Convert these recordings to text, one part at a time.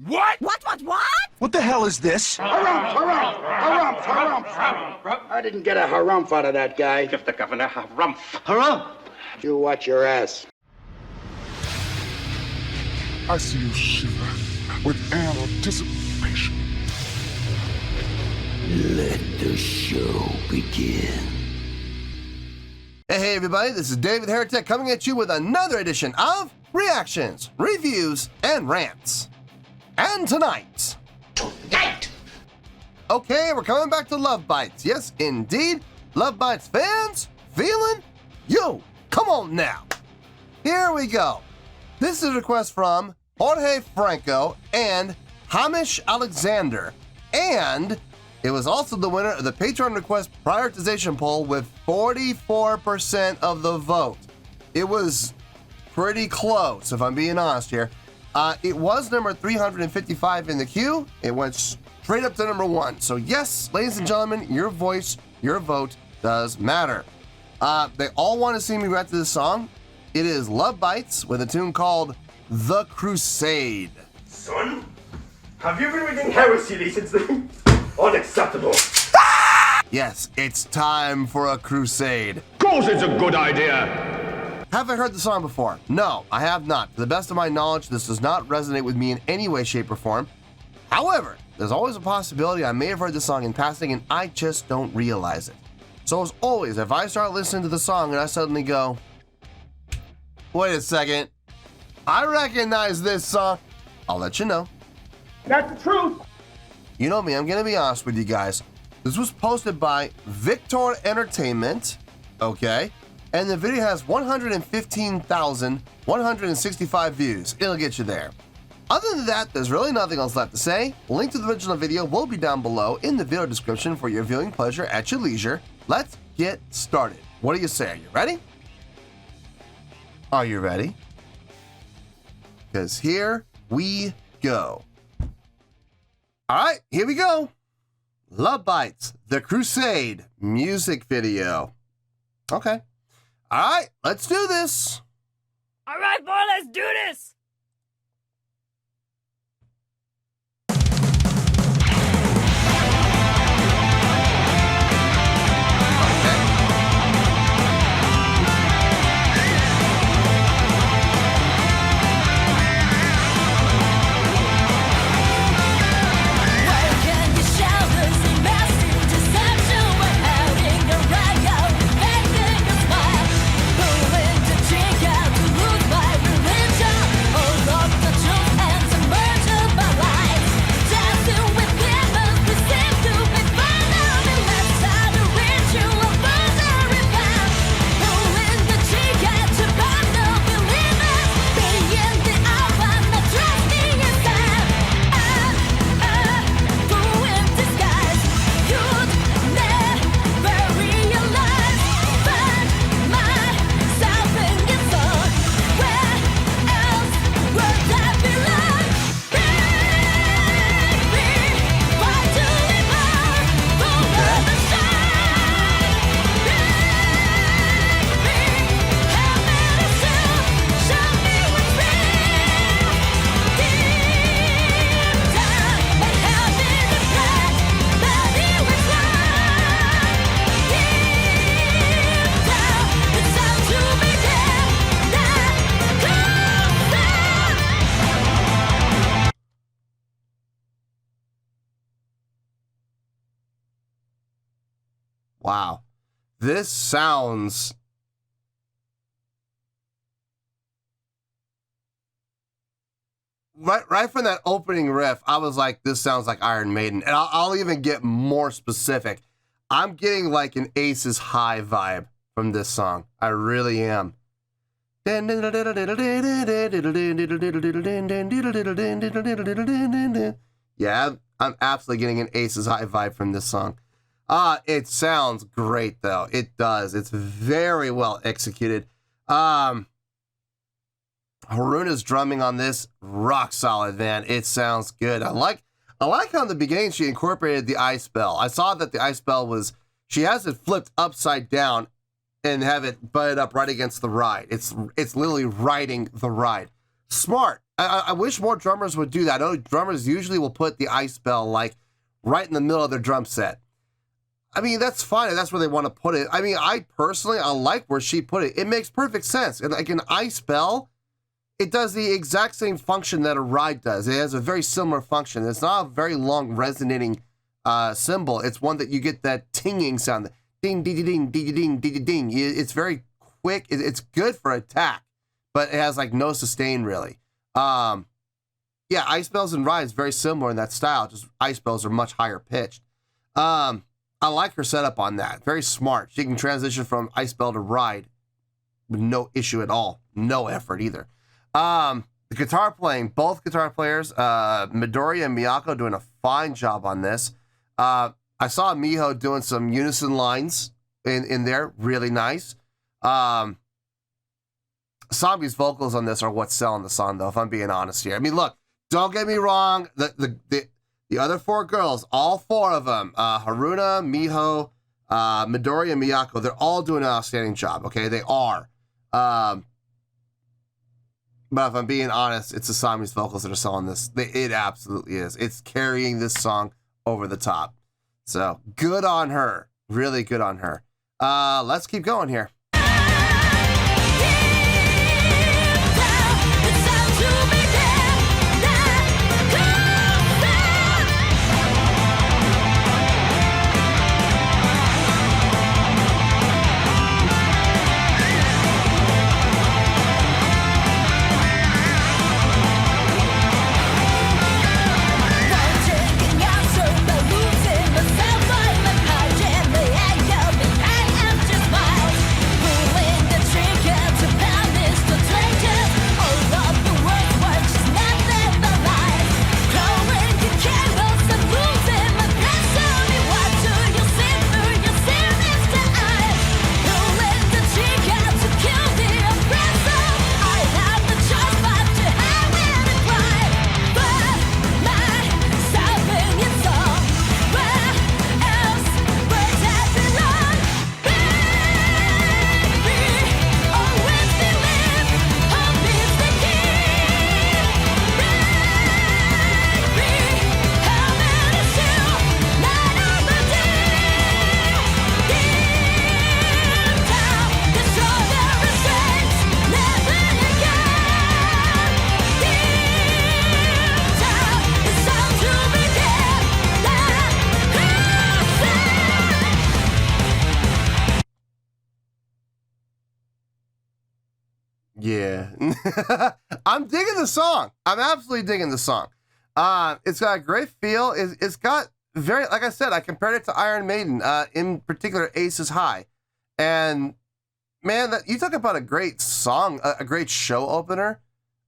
What? What? What the hell is this? Harumph. I didn't get a harumph out of that guy. Give the governor harumph. Harumph! You watch your ass. I see you shiver with anticipation. Let the show begin. Hey everybody, this is David Heretic coming at you with another edition of Reactions, Reviews, and Rants. And tonight... Okay, we're coming back to Love Bites. Yes, indeed. Love Bites fans, feeling you. Come on now. Here we go. This is a request from Jorge Franco and Hamish Alexander. And it was also the winner of the Patreon request prioritization poll with 44% of the vote. It was pretty close, if I'm being honest here. It was number 355 in the queue. It went straight up to number 1. So yes, ladies and gentlemen, your voice, your vote does matter. They all want to see me react to this song. It is Love Bites with a tune called The Crusade. Son, have you been reading heresy recently? Unacceptable. Yes, it's time for a crusade. Of course it's a good idea. Have I heard the song before? No, I have not. To the best of my knowledge, this does not resonate with me in any way, shape, or form. However, there's always a possibility I may have heard the song in passing and I just don't realize it. So as always, if I start listening to the song and I suddenly go, wait a second, I recognize this song, I'll let you know. That's the truth. You know me, I'm gonna be honest with you guys. This was posted by Victor Entertainment, okay? And the video has 115,165 views. It'll get you there. Other than that, there's really nothing else left to say. Link to the original video will be down below in the video description for your viewing pleasure at your leisure. Let's get started. What do you say? Are you ready? Are you ready? Because here we go. All right, here we go. Love Bites, The Crusade music video. Okay. All right, let's do this. All right, boy, let's do this. Wow. This sounds right from that opening riff, I was like, this sounds like Iron Maiden. And I'll even get more specific. I'm getting like an Aces High vibe from this song. I really am. Yeah, I'm absolutely getting an Aces High vibe from this song. It sounds great though. It does. It's very well executed. Haruna's drumming on this, rock solid, man. It sounds good. I like how in the beginning she incorporated the ice bell. I saw that the ice bell was, she has it flipped upside down and have it butted up right against the ride. It's literally riding the ride. Smart. I wish more drummers would do that. I know drummers usually will put the ice bell like right in the middle of their drum set. I mean, that's fine. That's where they want to put it. I mean, I like where she put it. It makes perfect sense. And like an ice bell, it does the exact same function that a ride does. It has a very similar function. It's not a very long resonating cymbal. It's one that you get that tinging sound. Ding, ding, ding, ding, ding, ding, ding. It's very quick. It's good for attack, but it has like no sustain really. Yeah, ice bells and rides very similar in that style. Just ice bells are much higher pitched. I like her setup on that. Very smart. She can transition from ice bell to ride with no issue at all. No effort either. The guitar playing, both guitar players, Midori and Miyako doing a fine job on this. I saw Miho doing some unison lines in there. Really nice. Sambi's vocals on this are what's selling the song, though, if I'm being honest here. I mean, look, don't get me wrong. The other four girls, all four of them, Haruna, Miho, Midori, and Miyako, they're all doing an outstanding job, okay? They are. But if I'm being honest, it's Asami's vocals that are selling this. It absolutely is. It's carrying this song over the top. So, good on her. Really good on her. Let's keep going here. Yeah. I'm digging the song. I'm absolutely digging the song. It's got a great feel. It's got very, like I said, I compared it to Iron Maiden, in particular Aces High. And man, you talk about a great song, a great show opener.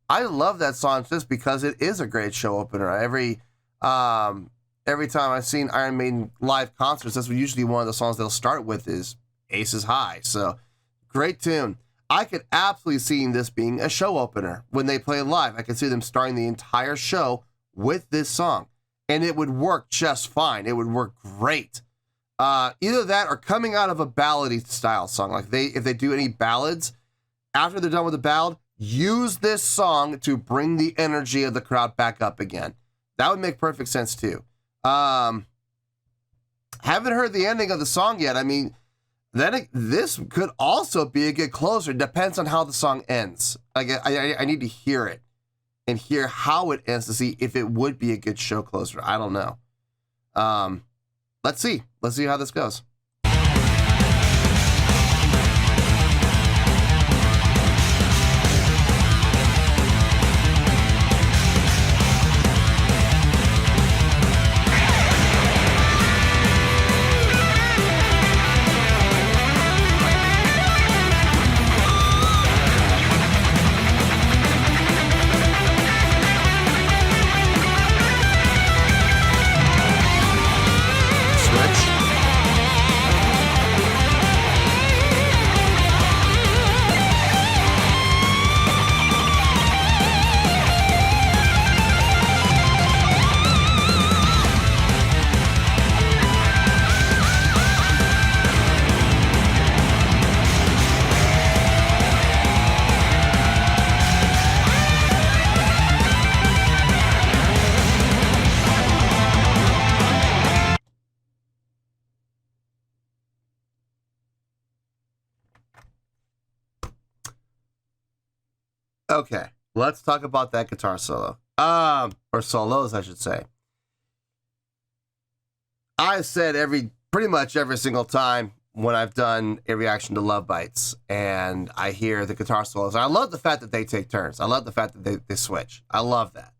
I love that song just because it is a great show opener. Every time I've seen Iron Maiden live concerts, that's usually one of the songs they'll start with is Aces High. So great tune. I could absolutely see this being a show opener when they play live. I could see them starting the entire show with this song, and it would work just fine. It would work great. Either that or coming out of a ballady style song. Like if they do any ballads, after they're done with the ballad, use this song to bring the energy of the crowd back up again. That would make perfect sense too. Haven't heard the ending of the song yet. I mean, this could also be a good closer. Depends on how the song ends. I need to hear it and hear how it ends to see if it would be a good show closer. I don't know. Let's see. Let's see how this goes. Switch. Okay, let's talk about that guitar solo. Or solos, I should say. I've said pretty much every single time when I've done a reaction to Love Bites and I hear the guitar solos. I love the fact that they take turns. I love the fact that they switch. I love that.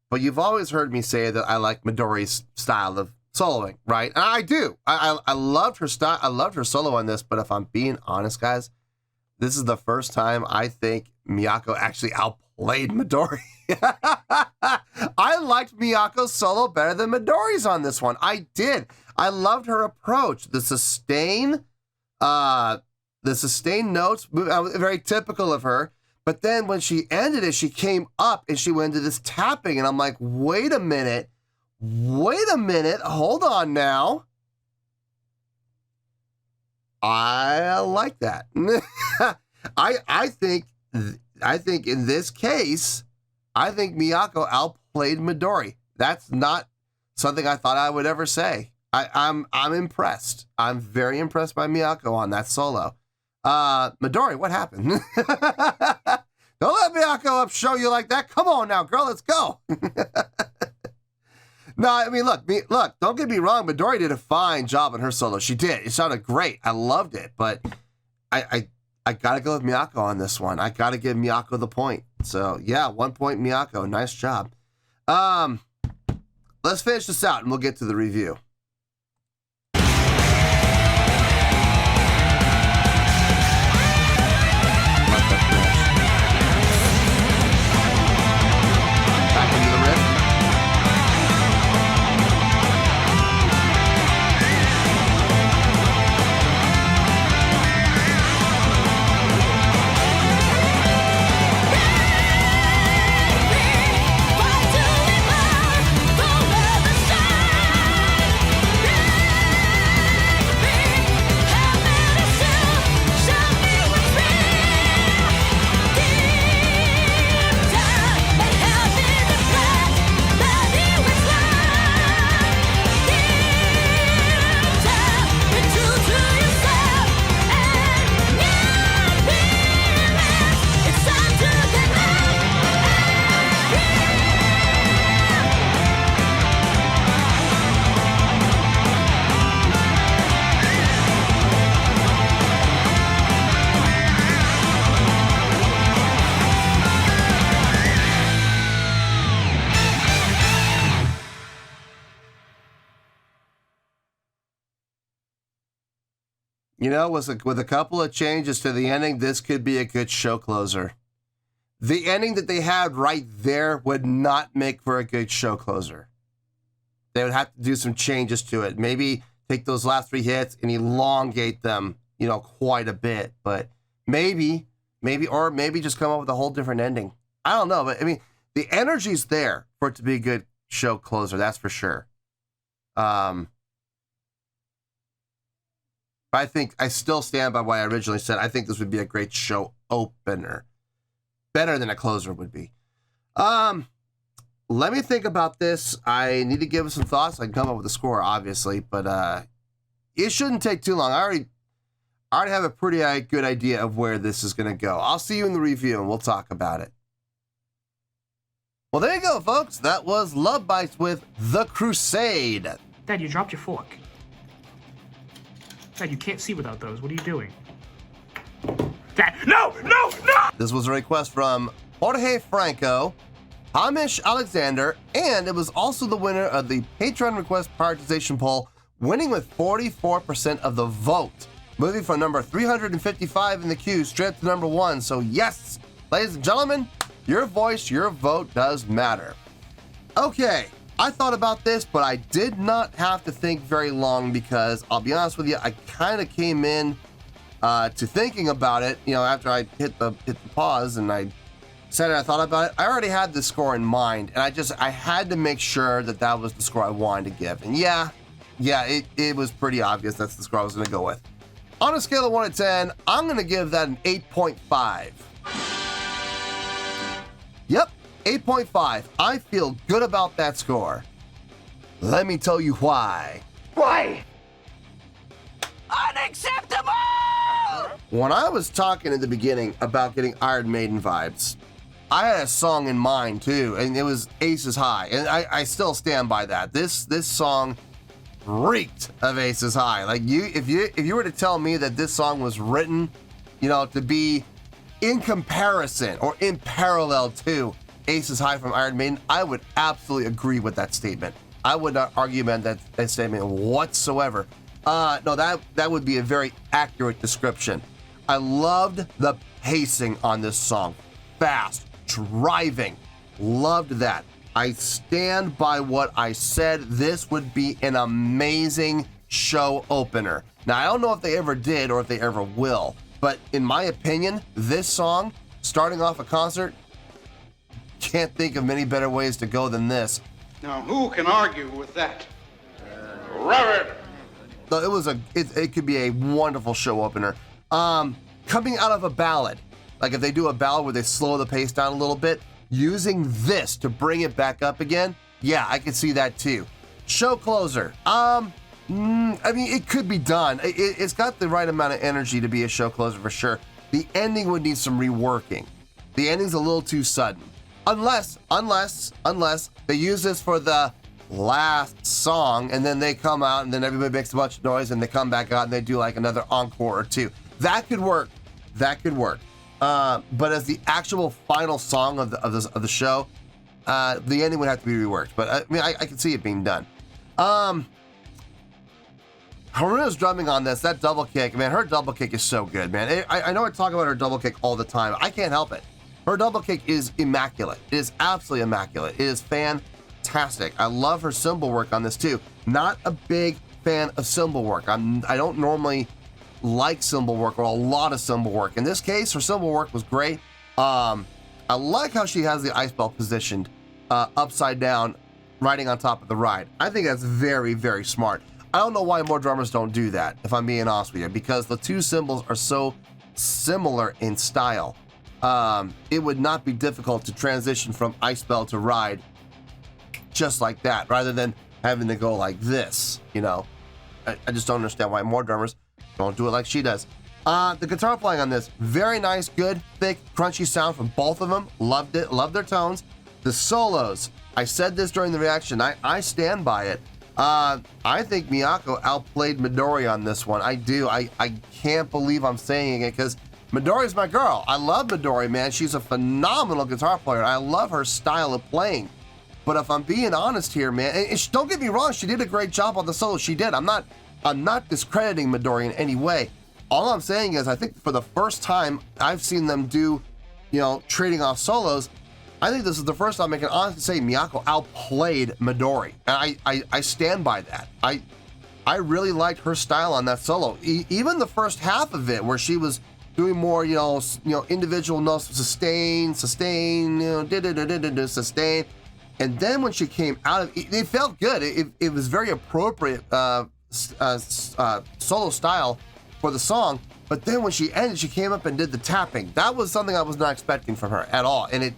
But you've always heard me say that I like Midori's style of soloing, right? And I do. I loved her style. I loved her solo on this, but if I'm being honest, guys, this is the first time I think Miyako actually outplayed Midori. I liked Miyako's solo better than Midori's on this one. I did. I loved her approach. The sustain notes, very typical of her. But then when she ended it, she came up and she went into this tapping. And I'm like, wait a minute. Hold on now. I like that. I think in this case, I think Miyako outplayed Midori. That's not something I thought I would ever say. I'm impressed. I'm very impressed by Miyako on that solo. Midori, what happened? Don't let Miyako up show you like that. Come on now, girl, let's go. No, I mean, look, don't get me wrong. Midori did a fine job on her solo. She did. It sounded great. I loved it, but I gotta go with Miyako on this one. I gotta give Miyako the point. So yeah, 1 point Miyako. Nice job. Let's finish this out and we'll get to the review. Back into the riff. You know, with a couple of changes to the ending, this could be a good show closer. The ending that they had right there would not make for a good show closer. They would have to do some changes to it. Maybe take those last 3 hits and elongate them, you know, quite a bit. But maybe just come up with a whole different ending. I don't know, but I mean, the energy's there for it to be a good show closer. That's for sure. I think I still stand by what I originally said. I think this would be a great show opener. Better than a closer would be. Let me think about this. I need to give it some thoughts. I can come up with a score, obviously, but it shouldn't take too long. I already have a pretty good idea of where this is going to go. I'll see you in the review, and we'll talk about it. Well, there you go, folks. That was Love Bites with The Crusade. Dad, you dropped your fork. Dad, you can't see without those. What are you doing? Dad, no! This was a request from Jorge Franco, Hamish Alexander, and it was also the winner of the Patreon request prioritization poll, winning with 44% of the vote, moving from number 355 in the queue straight to number 1. So yes, ladies and gentlemen, your voice, your vote does matter. Okay. I thought about this, but I did not have to think very long because I'll be honest with you, I kind of came in to thinking about it, you know, after I hit the pause and I said it, I thought about it. I already had the score in mind, and I had to make sure that was the score I wanted to give. And yeah, it was pretty obvious that's the score I was going to go with. On a scale of 1 to 10, I'm going to give that an 8.5. Yep. 8.5. I feel good about that score. Let me tell you why. Why? Unacceptable! When I was talking in the beginning about getting Iron Maiden vibes, I had a song in mind too, and it was Aces High, and I still stand by that. This song reeked of Aces High. Like if you were to tell me that this song was written, you know, to be in comparison or in parallel to Aces High from Iron Maiden, I would absolutely agree with that statement. I would not argue that statement whatsoever. No, that would be a very accurate description. I loved the pacing on this song. Fast, driving, loved that. I stand by what I said. This would be an amazing show opener. Now, I don't know if they ever did or if they ever will, but in my opinion, this song, starting off a concert, can't think of many better ways to go than this. Now, who can argue with that? Robert! No, it could be a wonderful show opener. Coming out of a ballad, like if they do a ballad where they slow the pace down a little bit, using this to bring it back up again, yeah, I could see that too. Show closer. I mean, it could be done. It's got the right amount of energy to be a show closer for sure. The ending would need some reworking. The ending's a little too sudden. Unless they use this for the last song and then they come out and then everybody makes a bunch of noise and they come back out and they do like another encore or two. That could work. But as the actual final song of the show, the ending would have to be reworked. But I mean, I can see it being done. Haruna's drumming on this, that double kick, man, her double kick is so good, man. I know I talk about her double kick all the time. I can't help it. Her double kick is immaculate. It is absolutely immaculate. It is fantastic. I love her cymbal work on this too. Not a big fan of cymbal work. I don't normally like cymbal work or a lot of cymbal work. In this case, her cymbal work was great. I like how she has the ice belt positioned upside down, riding on top of the ride. I think that's very, very smart. I don't know why more drummers don't do that, if I'm being honest with you, because the two cymbals are so similar in style. It would not be difficult to transition from ice belt to ride just like that, rather than having to go like this, you know. I just don't understand why more drummers don't do it like she does. The guitar playing on this, very nice, good, thick, crunchy sound from both of them. Loved it, loved their tones. The solos, I said this during the reaction, I stand by it. I think Miyako outplayed Midori on this one. I do. I can't believe I'm saying it because Midori's my girl. I love Midori, man. She's a phenomenal guitar player. I love her style of playing. But if I'm being honest here, man, and don't get me wrong, she did a great job on the solo. She did. I'm not discrediting Midori in any way. All I'm saying is I think for the first time I've seen them do, you know, trading off solos, I think this is the first time I can honestly say Miyako outplayed Midori. And I stand by that. I really liked her style on that solo. Even the first half of it where she was doing more, you know, individual notes, sustain, sustain. And then when she came out of it, it felt good. It was very appropriate solo style for the song. But then when she ended, she came up and did the tapping. That was something I was not expecting from her at all. And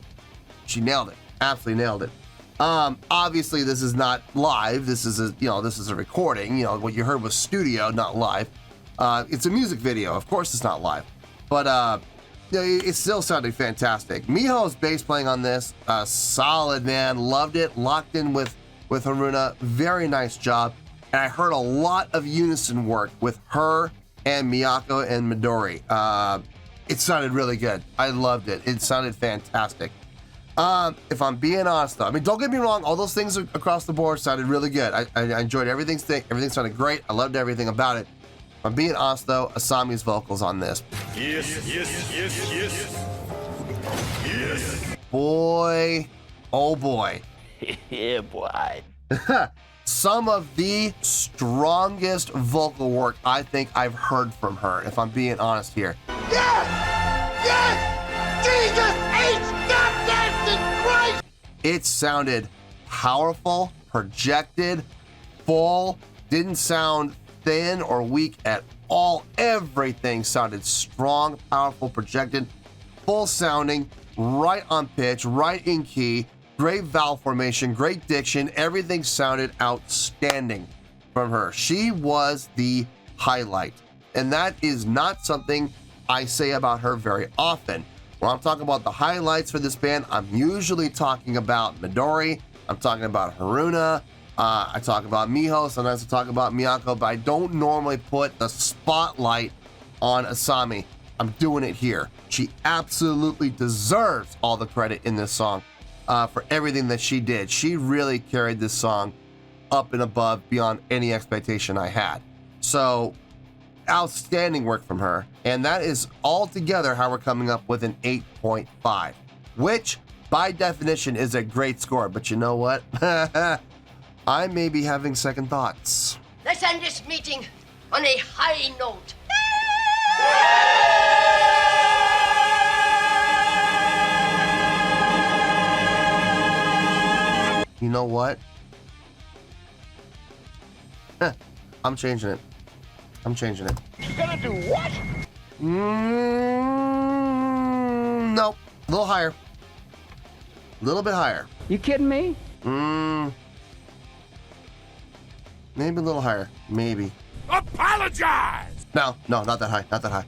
she nailed it. Absolutely nailed it. Obviously, this is not live. This is a recording. You know, what you heard was studio, not live. It's a music video. Of course, it's not live. But it still sounded fantastic. Miho's bass playing on this, solid, man. Loved it. Locked in with Haruna. Very nice job. And I heard a lot of unison work with her and Miyako and Midori. It sounded really good. I loved it. It sounded fantastic. If I'm being honest, though, I mean, don't get me wrong. All those things across the board sounded really good. I enjoyed everything. Everything sounded great. I loved everything about it. If I'm being honest, though, Asami's vocals on this. Yes. Boy, oh boy. Yeah, boy. Some of the strongest vocal work I think I've heard from her, if I'm being honest here. Yes! Jesus H. Goddamn Christ! It sounded powerful, projected, full, didn't sound thin or weak at all. Everything sounded strong, powerful, projected, full sounding, right on pitch, right in key, great vowel formation, great diction. Everything sounded outstanding from her. She was the highlight. And that is not something I say about her very often. When I'm talking about the highlights for this band, I'm usually talking about Midori, I'm talking about Haruna, I talk about Miho, sometimes I talk about Miyako, but I don't normally put the spotlight on Asami. I'm doing it here. She absolutely deserves all the credit in this song for everything that she did. She really carried this song up and above beyond any expectation I had. So outstanding work from her, and that is altogether how we're coming up with an 8.5, which by definition is a great score. But you know what? I may be having second thoughts. Let's end this meeting on a high note. You know what? I'm changing it. I'm changing it. You're gonna do what? Nope. A little higher. A little bit higher. You kidding me? Maybe a little higher. Maybe. Apologize! No, not that high. Not that high.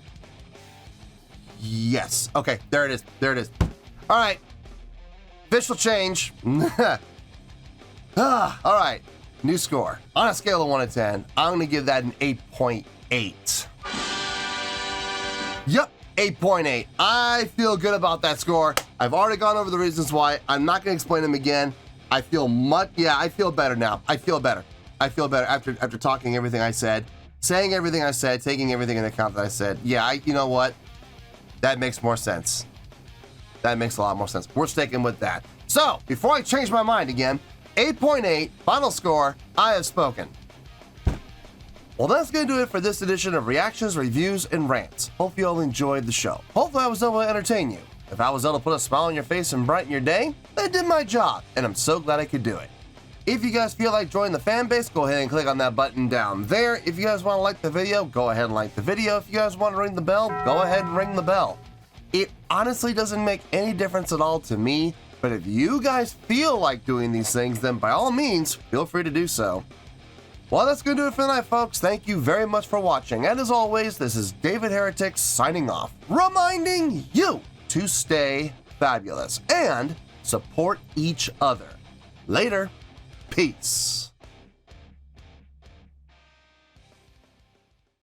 Yes. Okay, there it is. There it is. All right. Official change. All right. New score. On a scale of 1 to 10, I'm going to give that an 8.8. Yep, 8.8. I feel good about that score. I've already gone over the reasons why. I'm not going to explain them again. I feel I feel better now. I feel better. I feel better after talking everything I said, saying everything I said, taking everything into account that I said. Yeah, you know what? That makes more sense. That makes a lot more sense. We're sticking with that. So, before I change my mind again, 8.8, final score, I have spoken. Well, that's going to do it for this edition of Reactions, Reviews, and Rants. Hope you all enjoyed the show. Hopefully I was able to entertain you. If I was able to put a smile on your face and brighten your day, I did my job, and I'm so glad I could do it. If you guys feel like joining the fan base, go ahead and click on that button down there. If you guys want to like the video, go ahead and like the video. If you guys want to ring the bell, go ahead and ring the bell. It honestly doesn't make any difference at all to me, but if you guys feel like doing these things, then by all means, feel free to do so. Well, that's going to do it for tonight, folks. Thank you very much for watching. And as always, this is David Heretic signing off, reminding you to stay fabulous and support each other. Later. Peace.